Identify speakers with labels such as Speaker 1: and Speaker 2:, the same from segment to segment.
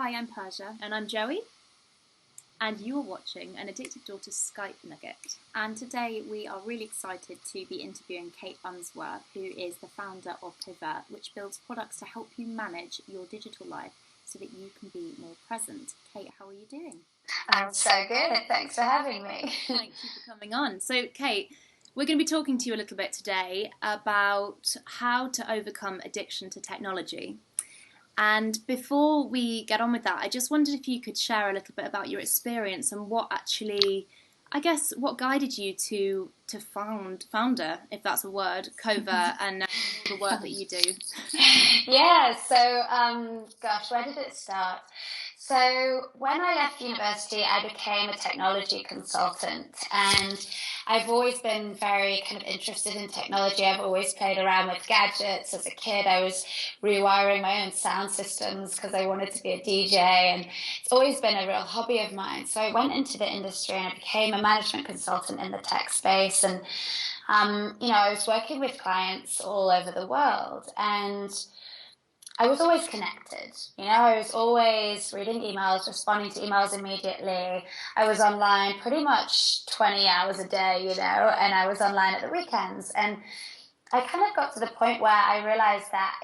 Speaker 1: Hi, I'm Persia. And I'm Joey. And you're watching an Addictive Daughter Skype Nugget. And today we are really excited to be interviewing Kate Unsworth, who is the founder of Kovert, which builds products to help you manage your digital life so that you can be more present. Kate, how are you doing?
Speaker 2: I'm so good. Thanks for having me.
Speaker 1: Thank you for coming on. So, Kate, we're going to be talking to you a little bit today about how to overcome addiction to technology. And before we get on with that, I just wondered if you could share a little bit about your experience and what actually, I guess, what guided you to founder, if that's a word, Kovert, and all the work that you do.
Speaker 2: Yeah, so, gosh, where did it start? So when I left university, I became a technology consultant, and I've always been very kind of interested in technology. I've always played around with gadgets. As a kid, I was rewiring my own sound systems because I wanted to be a DJ, and it's always been a real hobby of mine. So I went into the industry and I became a management consultant in the tech space, and I was working with clients all over the world, and I was always connected. I was always reading emails, responding to emails immediately. I was online pretty much 20 hours a day, and I was online at the weekends. And I kind of got to the point where I realized that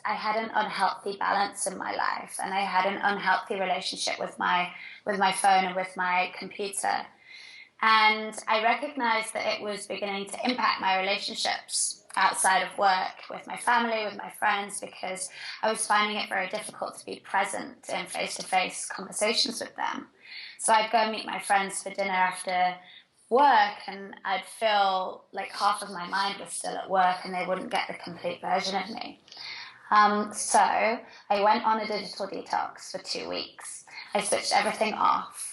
Speaker 2: I had an unhealthy balance in my life, and I had an unhealthy relationship with my phone and with my computer. And I recognized that it was beginning to impact my relationships outside of work, with my family, with my friends, because I was finding it very difficult to be present in face-to-face conversations with them. So I'd go meet my friends for dinner after work, and I'd feel like half of my mind was still at work and they wouldn't get the complete version of me. So I went on a digital detox for 2 weeks. I switched everything off.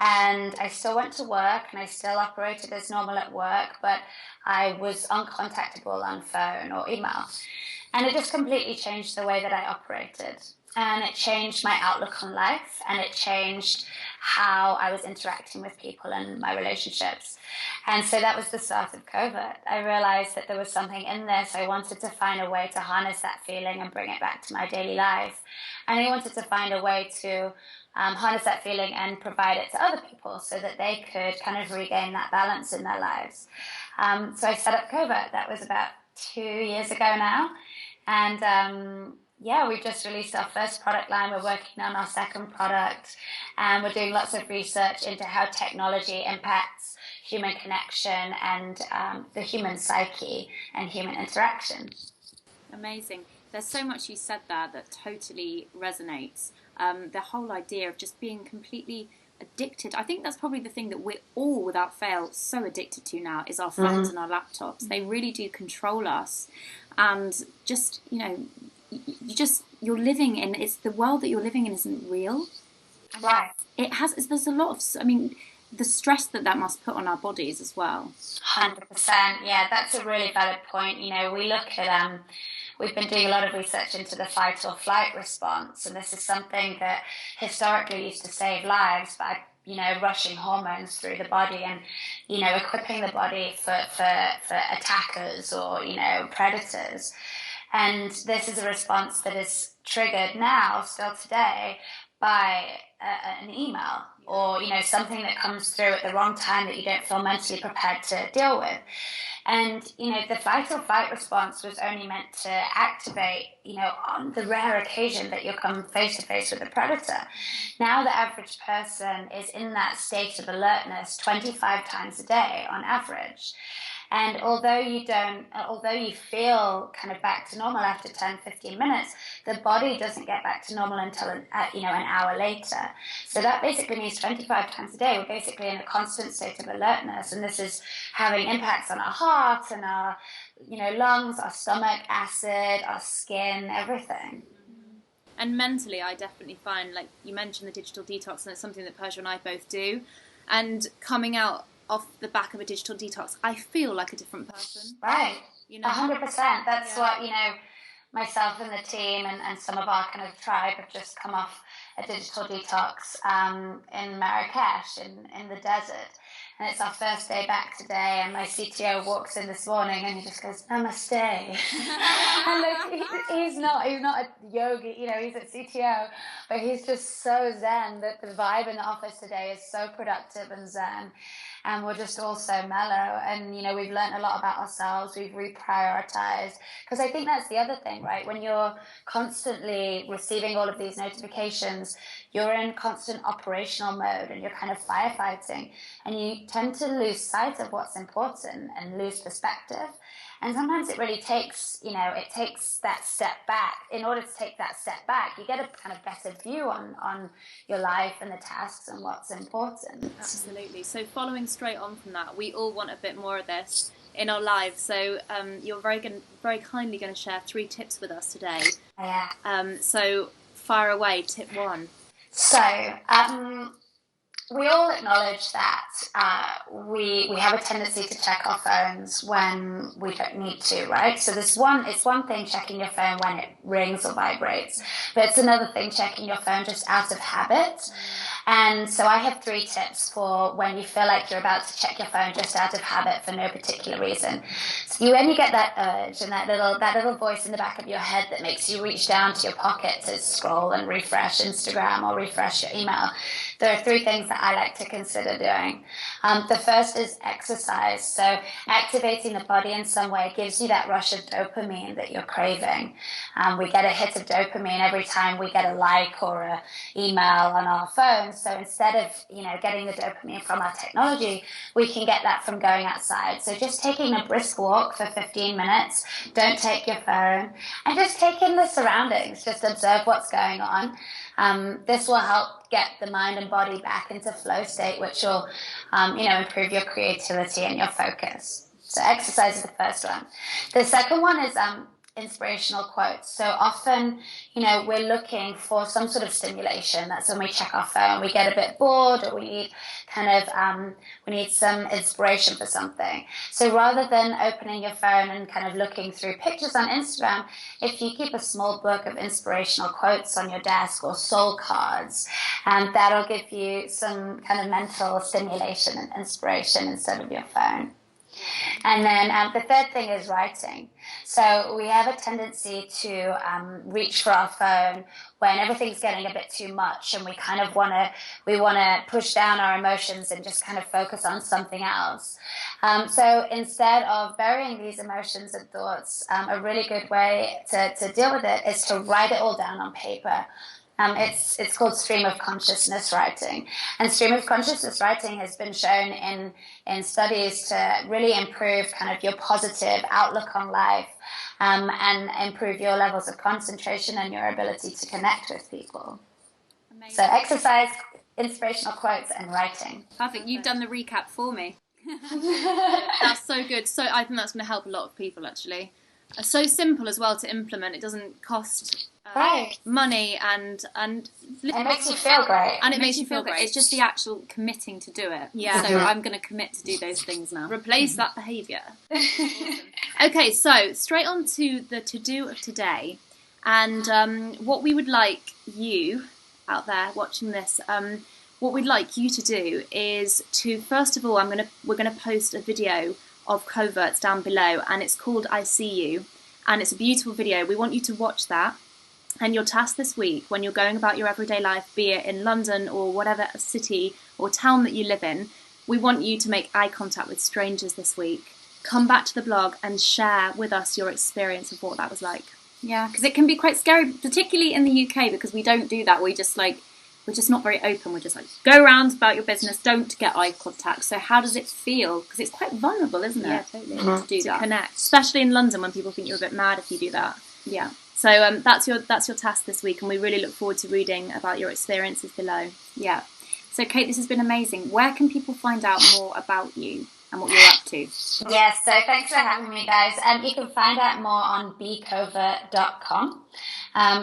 Speaker 2: And I still went to work and I still operated as normal at work, but I was uncontactable on phone or email. And it just completely changed the way that I operated. And it changed my outlook on life, and it changed how I was interacting with people and my relationships. And so that was the start of Kovert. I realized that there was something in this. I wanted to find a way to harness that feeling and bring it back to my daily life. And I wanted to find a way to harness that feeling and provide it to other people so that they could kind of regain that balance in their lives. So I set up Kovert. That was about 2 years ago now. And we've just released our first product line. We're working on our second product, and we're doing lots of research into how technology impacts human connection and the human psyche and human interaction.
Speaker 1: Amazing. There's so much you said there that totally resonates. The whole idea of just being completely addicted. I think that's probably the thing that we're all, without fail, so addicted to now is our phones and our laptops. They really do control us. And just, you're living in, it's the world that you're living in isn't real.
Speaker 2: Right.
Speaker 1: There's a lot of, the stress that must put on our bodies as well.
Speaker 2: 100%. Yeah, that's a really valid point. We look at, we've been doing a lot of research into the fight or flight response, and this is something that historically used to save lives by, rushing hormones through the body and, equipping the body for attackers or, predators. And this is a response that is triggered now, still today, by an email or, something that comes through at the wrong time that you don't feel mentally prepared to deal with. And, the fight or flight response was only meant to activate, on the rare occasion that you'll come face to face with a predator. Now the average person is in that state of alertness 25 times a day on average. And although you feel kind of back to normal after 10, 15 minutes, the body doesn't get back to normal until an hour later. So that basically means 25 times a day, we're basically in a constant state of alertness. And this is having impacts on our heart and our, lungs, our stomach, acid, our skin, everything.
Speaker 1: And mentally, I definitely find, like you mentioned, the digital detox, and it's something that Persia and I both do. And coming out off the back of a digital detox, I feel like a different person.
Speaker 2: Right. 100%. That's what, myself and the team and some of our kind of tribe have just come off a digital detox in Marrakesh in the desert. And it's our first day back today, and my CTO walks in this morning and he just goes, "Namaste." And like, he's not a yogi, he's a CTO, but he's just so zen. That the vibe in the office today is so productive and zen, and we're just all so mellow. And we've learned a lot about ourselves. We've reprioritized, because I think that's the other thing, right? When you're constantly receiving all of these notifications, you're in constant operational mode and you're kind of firefighting, and you tend to lose sight of what's important and lose perspective. And sometimes it really takes, it takes that step back. In order to take that step back, you get a kind of better view on your life and the tasks and what's important.
Speaker 1: Absolutely. So following straight on from that, we all want a bit more of this in our lives. So you're very kindly going to share 3 tips with us today.
Speaker 2: Yeah.
Speaker 1: So fire away, tip 1.
Speaker 2: So we all acknowledge that we have a tendency to check our phones when we don't need to, right? So it's one thing checking your phone when it rings or vibrates, but it's another thing checking your phone just out of habit. And so I have 3 tips for when you feel like you're about to check your phone just out of habit for no particular reason. So when you get that urge and that little voice in the back of your head that makes you reach down to your pocket to scroll and refresh Instagram or refresh your email, there are 3 things that I like to consider doing. The first is exercise. So activating the body in some way gives you that rush of dopamine that you're craving. We get a hit of dopamine every time we get a like or an email on our phone. So instead of getting the dopamine from our technology, we can get that from going outside. So just taking a brisk walk for 15 minutes, don't take your phone, and just take in the surroundings. Just observe what's going on. This will help get the mind and body back into flow state, which will, improve your creativity and your focus. So exercise is the first one. The second one is inspirational quotes. So often, we're looking for some sort of stimulation. That's when we check our phone. We get a bit bored, or we need some inspiration for something. So rather than opening your phone and kind of looking through pictures on Instagram, if you keep a small book of inspirational quotes on your desk or soul cards, that'll give you some kind of mental stimulation and inspiration instead of your phone. And then the third thing is writing. So we have a tendency to reach for our phone when everything's getting a bit too much, and we kind of want to push down our emotions and just kind of focus on something else. So instead of burying these emotions and thoughts, a really good way to deal with it is to write it all down on paper. It's called stream of consciousness writing. And stream of consciousness writing has been shown in studies to really improve kind of your positive outlook on life, and improve your levels of concentration and your ability to connect with people. Amazing. So exercise, inspirational quotes, and writing.
Speaker 1: Perfect. You've done the recap for me. That's so good. So I think that's going to help a lot of people, actually. So simple as well to implement. It doesn't cost money, and
Speaker 2: it makes you feel great.
Speaker 1: And it makes you feel great. It's just the actual committing to do it. Yeah. So I'm going to commit to do those things now. Replace that behaviour. Awesome. Okay, so straight on to the to-do of today, and what we would like you out there watching this. What we'd like you to do is to, first of all, we're gonna post a video of coverts down below, and it's called I See You, and it's a beautiful video. We want you to watch that, and your task this week, when you're going about your everyday life, be it in London or whatever city or town that you live in, we want you to make eye contact with strangers this week. Come back to the blog and share with us your experience of what that was like. Yeah, because it can be quite scary, particularly in the UK, because we don't do that. We're just not very open. We're just like, go around about your business, don't get eye contact. So how does it feel? Because it's quite vulnerable, isn't it?
Speaker 2: Yeah, totally.
Speaker 1: To do that. Connect. Especially in London, when people think you're a bit mad if you do that. Yeah. So that's your task this week, and we really look forward to reading about your experiences below. Yeah. So Kate, this has been amazing. Where can people find out more about you and what you're up to?
Speaker 2: Yes, so thanks for having me, guys. You can find out more on bekovert.com.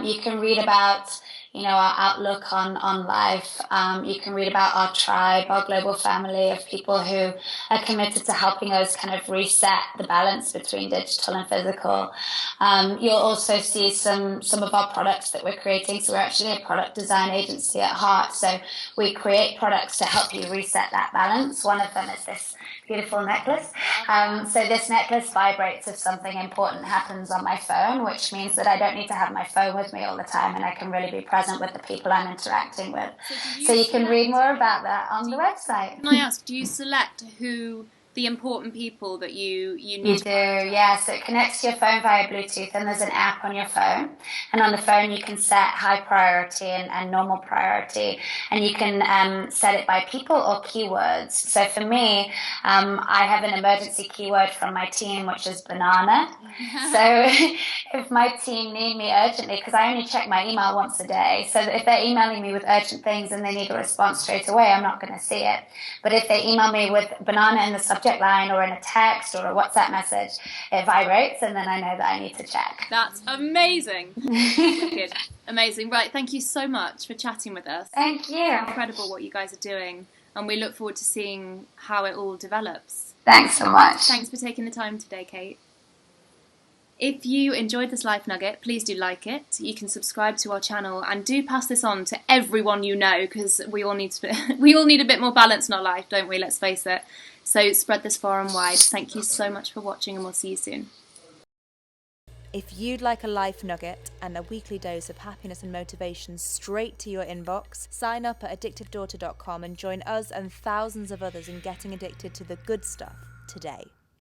Speaker 2: You can read about our outlook on life. You can read about our tribe, our global family of people who are committed to helping us kind of reset the balance between digital and physical. You'll also see some of our products that we're creating. So we're actually a product design agency at heart. So we create products to help you reset that balance. One of them is this beautiful necklace. So this necklace vibrates if something important happens on my phone, which means that I don't need to have my phone with me all the time, and I can really be present with the people I'm interacting with. So you can read more about that on the website.
Speaker 1: Can I ask, do you select who the important people that you need?
Speaker 2: You do, yeah. So it connects to your phone via Bluetooth, and there's an app on your phone. And on the phone, you can set high priority and normal priority, and you can set it by people or keywords. So for me, I have an emergency keyword from my team, which is banana. So if my team need me urgently, because I only check my email once a day, so if they're emailing me with urgent things and they need a response straight away, I'm not going to see it. But if they email me with banana in the subject line or in a text or a WhatsApp message, it vibrates, and then I know that I need to check.
Speaker 1: That's amazing. Wicked. Amazing. Right, thank you so much for chatting with us.
Speaker 2: Thank you.
Speaker 1: It's incredible what you guys are doing, and we look forward to seeing how it all develops.
Speaker 2: Thanks so much.
Speaker 1: Thanks for taking the time today, Kate. If you enjoyed this Life Nugget, please do like it. You can subscribe to our channel and do pass this on to everyone you know, because we all need a bit more balance in our life, don't we? Let's face it. So spread this far and wide. Thank you so much for watching, and we'll see you soon.
Speaker 3: If you'd like a Life Nugget and a weekly dose of happiness and motivation straight to your inbox, sign up at addictive-daughter.com and join us and thousands of others in getting addicted to the good stuff today.